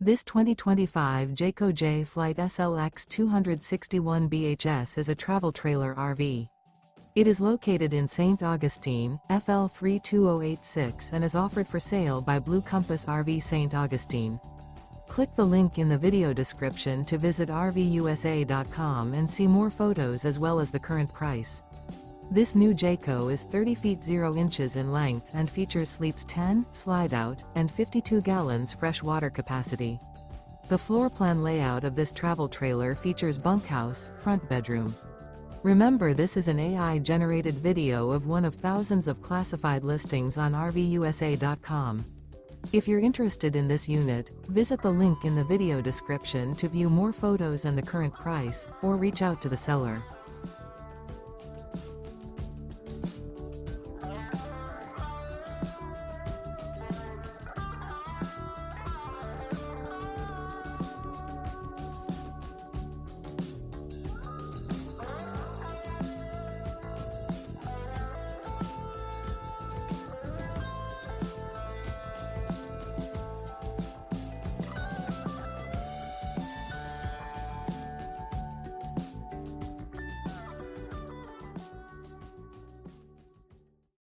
This 2025 Jayco Jay Flight SLX 261 BHS is a travel trailer RV. It is located in St. Augustine, FL 32086 and is offered for sale by Blue Compass RV St. Augustine. Click the link in the video description to visit RVUSA.com and see more photos as well as the current price. This new Jayco is 30 feet 0 inches in length and features sleeps 10, slide-out, and 52 gallons fresh water capacity. The floor plan layout of this travel trailer features bunkhouse, front bedroom. Remember, this is an AI-generated video of one of thousands of classified listings on RVUSA.com. If you're interested in this unit, visit the link in the video description to view more photos and the current price, or reach out to the seller.